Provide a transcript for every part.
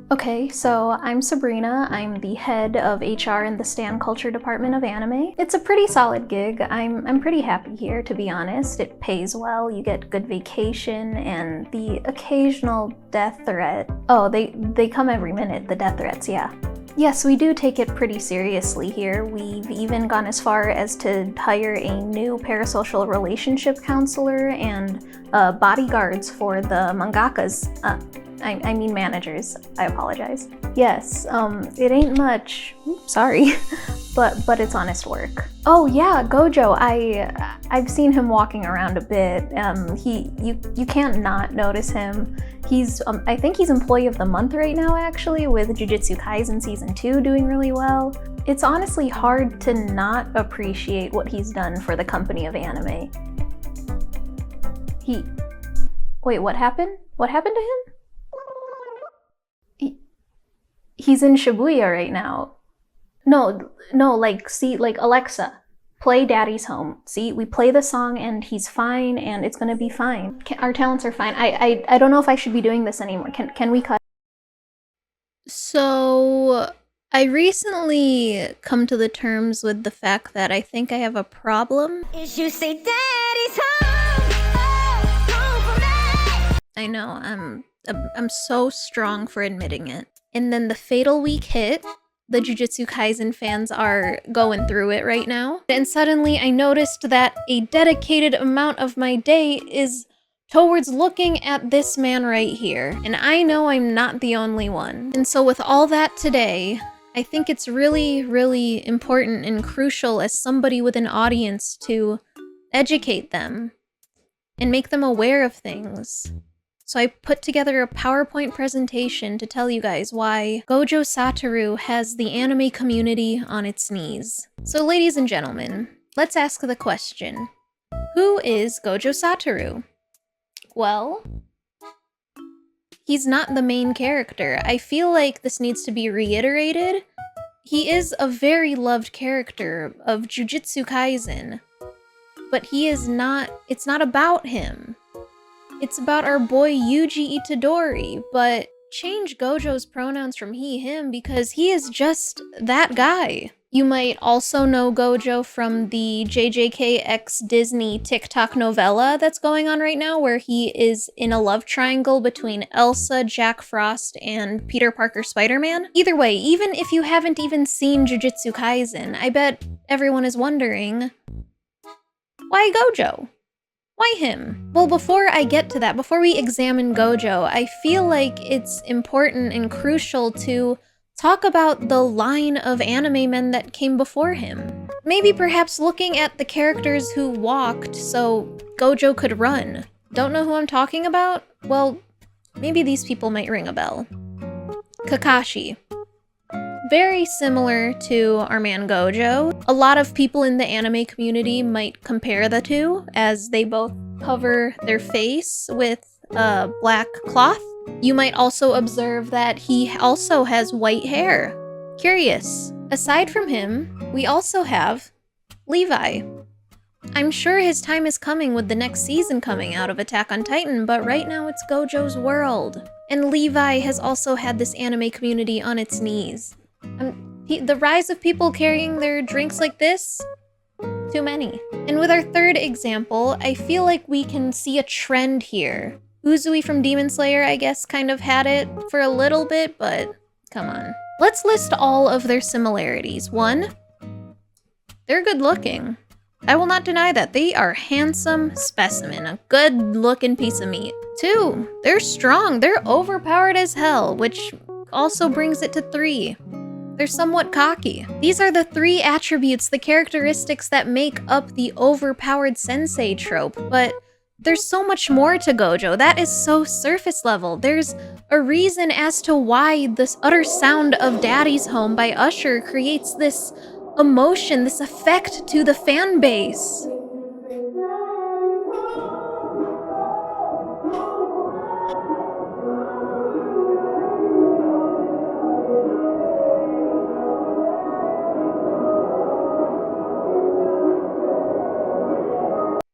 Okay, so I'm Sabrina. I'm the head of HR in the Stan Culture Department of Anime. It's a pretty solid gig. I'm pretty happy here, to be honest. It pays well, you get good vacation, and the occasional death threat. Oh, they come every minute, the death threats, yeah. Yes, we do take it pretty seriously here. We've even gone as far as to hire a new parasocial relationship counselor and bodyguards for the mangakas. I mean managers. I apologize. Yes, it ain't much. Oops, sorry, but it's honest work. Oh yeah, Gojo. I've seen him walking around a bit. You can't not notice him. He's I think he's Employee of the Month right now, actually, with Jujutsu Kaisen Season 2 doing really well. It's honestly hard to not appreciate what he's done for the company of anime. Wait, what happened? What happened to him? He's in Shibuya right now. No, like, see, like, Alexa, play Daddy's Home. See, we play the song and he's fine and it's gonna be fine. Our talents are fine. I don't know if I should be doing this anymore. Can we cut? So, I recently come to the terms with the fact that I think I have a problem. Is you say Daddy's home, home for me. I know, I'm so strong for admitting it. And then the Fatal Week hit. The Jujutsu Kaisen fans are going through it right now. And suddenly I noticed that a dedicated amount of my day is towards looking at this man right here. And I know I'm not the only one. And so with all that today, I think it's really, really important and crucial as somebody with an audience to educate them and make them aware of things. So I put together a PowerPoint presentation to tell you guys why Gojo Satoru has the anime community on its knees. So ladies and gentlemen, let's ask the question. Who is Gojo Satoru? Well, he's not the main character. I feel like this needs to be reiterated. He is a very loved character of Jujutsu Kaisen, but it's not about him. It's about our boy Yuji Itadori, but change Gojo's pronouns from he, him, because he is just that guy. You might also know Gojo from the JJK x Disney TikTok novella that's going on right now, where he is in a love triangle between Elsa, Jack Frost, and Peter Parker Spider-Man. Either way, even if you haven't even seen Jujutsu Kaisen, I bet everyone is wondering, why Gojo? Why him? Well, before I get to that, before we examine Gojo, I feel like it's important and crucial to talk about the line of anime men that came before him. Maybe perhaps looking at the characters who walked so Gojo could run. Don't know who I'm talking about? Well, maybe these people might ring a bell. Kakashi. Very similar to our man Gojo. A lot of people in the anime community might compare the two, as they both cover their face with black cloth. You might also observe that he also has white hair. Curious. Aside from him, we also have Levi. I'm sure his time is coming with the next season coming out of Attack on Titan, but right now it's Gojo's world. And Levi has also had this anime community on its knees. The rise of people carrying their drinks like this? Too many. And with our third example, I feel like we can see a trend here. Uzui from Demon Slayer, I guess, kind of had it for a little bit, but come on. Let's list all of their similarities. 1, they're good looking. I will not deny that. They are handsome specimen, a good looking piece of meat. 2, they're strong. They're overpowered as hell, which also brings it to 3. They're somewhat cocky. These are the 3 attributes, the characteristics that make up the overpowered sensei trope, but there's so much more to Gojo. That is so surface level. There's a reason as to why this utter sound of Daddy's Home by Usher creates this emotion, this effect to the fan base.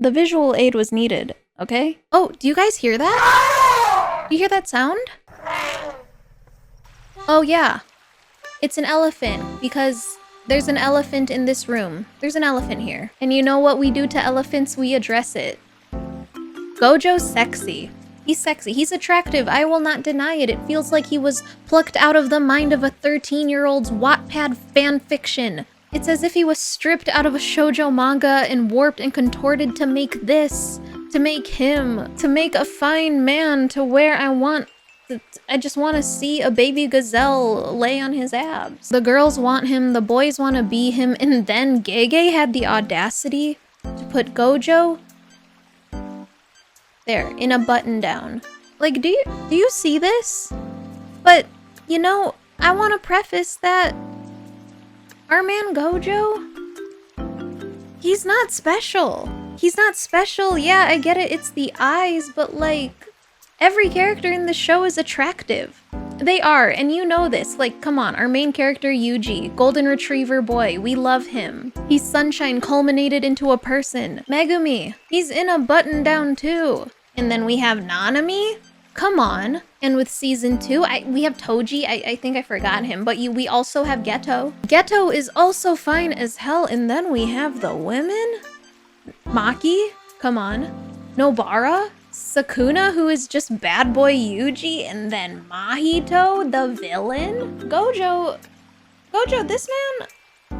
The visual aid was needed, okay? Oh, do you guys hear that? Do you hear that sound? Oh yeah, it's an elephant because there's an elephant in this room. There's an elephant here. And you know what we do to elephants? We address it. Gojo's sexy. He's sexy. He's attractive. I will not deny it. It feels like he was plucked out of the mind of a 13-year-old's Wattpad fanfiction. It's as if he was stripped out of a shoujo manga and warped and contorted to make this, to make him, to make a fine man to where I just want to see a baby gazelle lay on his abs. The girls want him, the boys want to be him, and then Gege had the audacity to put Gojo there in a button down. Like, do you see this? But, you know, I want to preface that our man Gojo, he's not special. He's not special. Yeah, I get it. It's the eyes, but like, every character in the show is attractive. They are, and you know this. Like, come on, our main character Yuji, golden retriever boy, we love him. He's sunshine culminated into a person. Megumi, he's in a button down too. And then we have Nanami. Come on. And with season 2, we have Toji. I think I forgot him, but we also have Geto. Geto is also fine as hell. And then we have the women. Maki, come on. Nobara. Sakuna, who is just bad boy Yuji. And then Mahito, the villain. Gojo, this man,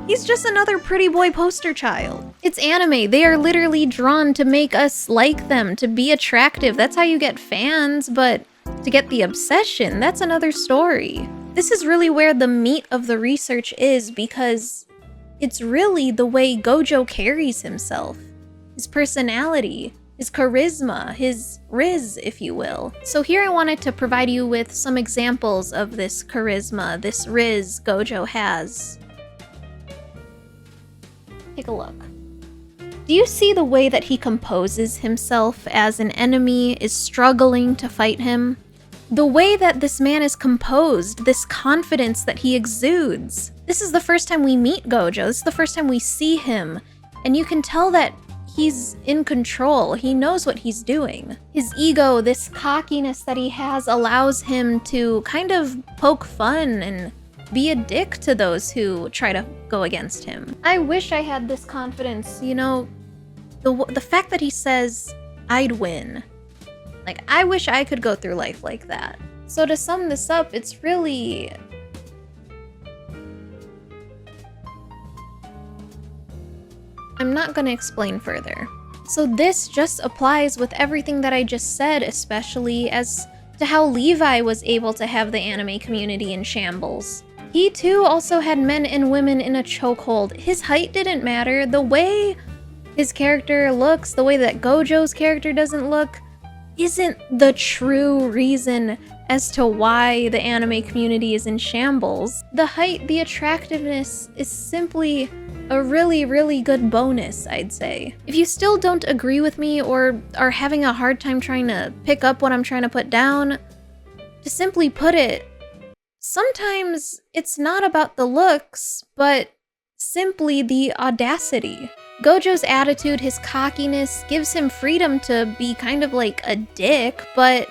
he's just another pretty boy poster child. It's anime. They are literally drawn to make us like them, to be attractive. That's how you get fans, but to get the obsession, that's another story. This is really where the meat of the research is, because it's really the way Gojo carries himself. His personality, his charisma, his riz, if you will. So here I wanted to provide you with some examples of this charisma, this riz Gojo has. Take a look. Do you see the way that he composes himself as an enemy is struggling to fight him? The way that this man is composed, this confidence that he exudes. This is the first time we meet Gojo. This is the first time we see him. And you can tell that he's in control. He knows what he's doing. His ego, this cockiness that he has, allows him to kind of poke fun and be a dick to those who try to go against him. I wish I had this confidence, you know, the fact that he says, I'd win. Like, I wish I could go through life like that. So to sum this up, it's really... I'm not gonna explain further. So this just applies with everything that I just said, especially as to how Levi was able to have the anime community in shambles. He too also had men and women in a chokehold. His height didn't matter. The way his character looks, the way that Gojo's character doesn't look, isn't the true reason as to why the anime community is in shambles. The height, the attractiveness is simply a really, really good bonus, I'd say. If you still don't agree with me or are having a hard time trying to pick up what I'm trying to put down, to simply put it, sometimes it's not about the looks, but simply the audacity. Gojo's attitude, his cockiness, gives him freedom to be kind of like a dick, but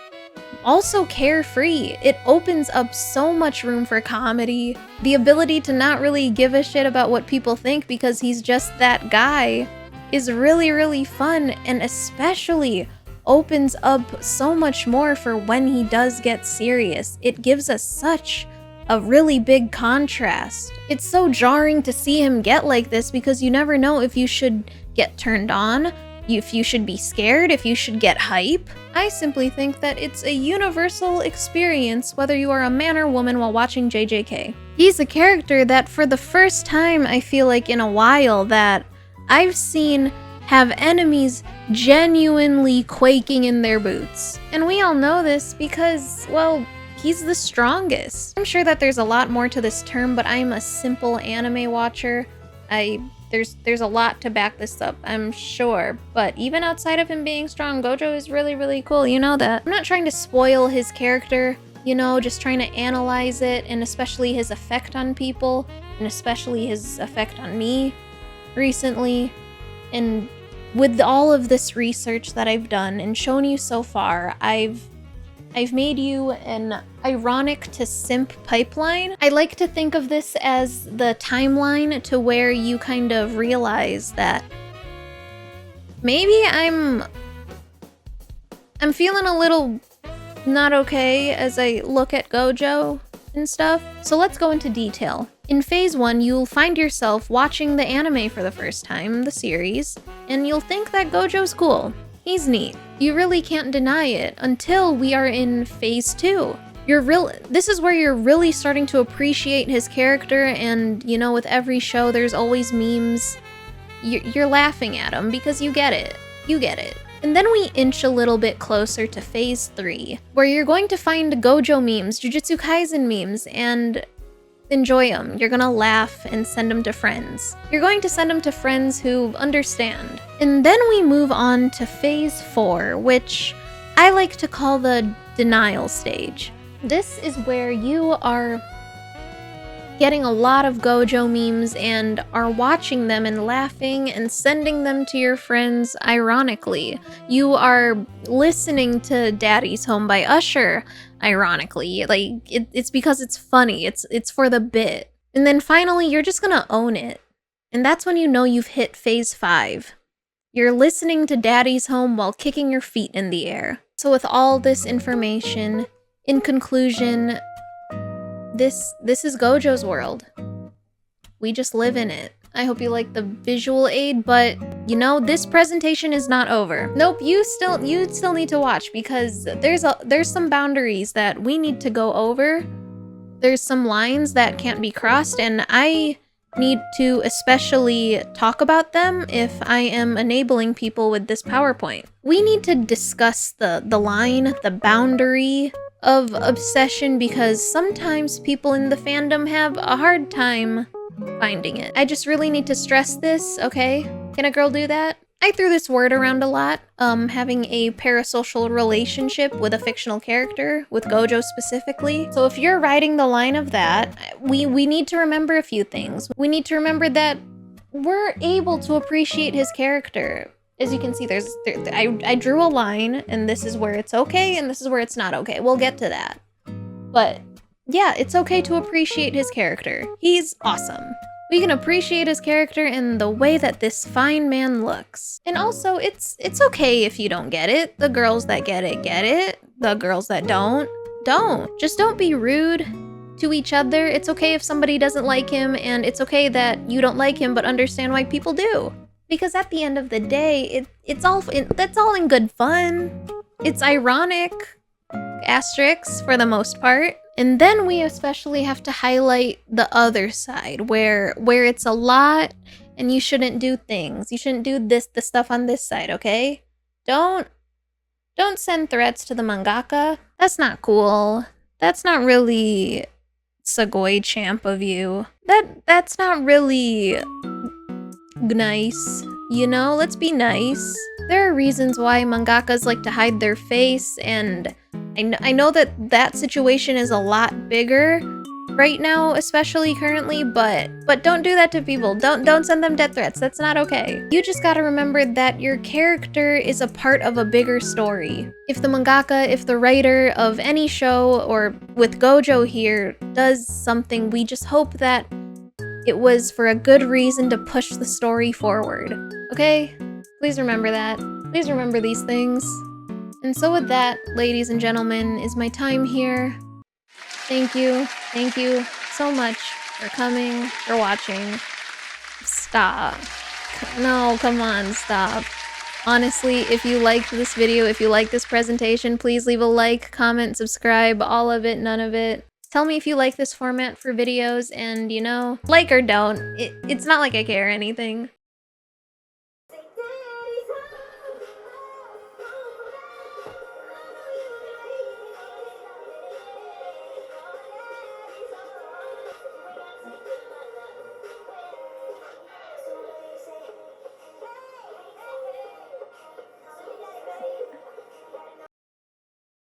also carefree. It opens up so much room for comedy. The ability to not really give a shit about what people think because he's just that guy is really, really fun, and especially opens up so much more for when he does get serious. It gives us such a really big contrast. It's so jarring to see him get like this because you never know if you should get turned on, if you should be scared, if you should get hype. I simply think that it's a universal experience whether you are a man or woman while watching JJK. He's a character that for the first time I feel like in a while that I've seen have enemies genuinely quaking in their boots. And we all know this because, well, he's the strongest. I'm sure that there's a lot more to this term, but I'm a simple anime watcher. There's a lot to back this up, I'm sure. But even outside of him being strong, Gojo is really, really cool. You know that. I'm not trying to spoil his character, you know, just trying to analyze it, and especially his effect on people, and especially his effect on me recently. And with all of this research that I've done and shown you so far, I've I've made you an ironic to simp pipeline. I like to think of this as the timeline to where you kind of realize that maybe I'm feeling a little not okay as I look at gojo and stuff. So let's go into detail. In phase 1, you'll find yourself watching the anime for the first time, the series, and you'll think that gojo's cool. He's neat. You really can't deny it until we are in phase 2. This is where you're really starting to appreciate his character, and you know, with every show there's always memes. You're laughing at him because you get it. You get it. And then we inch a little bit closer to phase 3, where you're going to find gojo memes, Jujutsu Kaisen memes, and enjoy them. You're gonna laugh and send them to friends. You're going to send them to friends who understand. And then we move on to phase 4, which I like to call the denial stage. This is where you are getting a lot of gojo memes and are watching them and laughing and sending them to your friends ironically. You are listening to Daddy's Home by Usher ironically. Like, it's because it's funny. It's for the bit. And then finally, you're just gonna own it. And that's when you know you've hit phase 5. You're listening to Daddy's Home while kicking your feet in the air. So with all this information, in conclusion, this is Gojo's world. We just live in it. I hope you like the visual aid, but you know, this presentation is not over. Nope, you still need to watch because there's some boundaries that we need to go over. There's some lines that can't be crossed, and I need to especially talk about them if I am enabling people with this PowerPoint. We need to discuss the line, the boundary of obsession, because sometimes people in the fandom have a hard time finding it. I just really need to stress this, okay? Can a girl do that? I threw this word around a lot, having a parasocial relationship with a fictional character, with gojo specifically. So if you're writing the line of that, we need to remember a few things. We need to remember that we're able to appreciate his character. As you can see, I drew a line, and this is where it's okay, and this is where it's not okay. We'll get to that. But yeah, it's okay to appreciate his character. He's awesome. We can appreciate his character in the way that this fine man looks. And also, it's okay if you don't get it. The girls that get it. The girls that don't. Just don't be rude to each other. It's okay if somebody doesn't like him, and it's okay that you don't like him, but understand why people do. Because at the end of the day, that's all in good fun. It's ironic, asterisks for the most part. And then we especially have to highlight the other side, where it's a lot and you shouldn't do things. You shouldn't do the stuff on this side, okay? Don't send threats to the mangaka. That's not cool. That's not really Sugoi champ of you. That's not really nice, you know? Let's be nice. There are reasons why mangakas like to hide their face, and I know that situation is a lot bigger right now, especially currently, but don't do that to people. Don't send them death threats. That's not okay. You just gotta remember that your character is a part of a bigger story. If the mangaka, if the writer of any show, or with gojo here, does something, we just hope that it was for a good reason to push the story forward. Okay? Please remember that. Please remember these things. And so with that, ladies and gentlemen, is my time here. Thank you so much for coming, for watching. Stop. No, come on, stop. Honestly, if you liked this video, if you liked this presentation, please leave a like, comment, subscribe, all of it, none of it. Tell me if you like this format for videos, and you know, like or don't, it's not like I care or anything.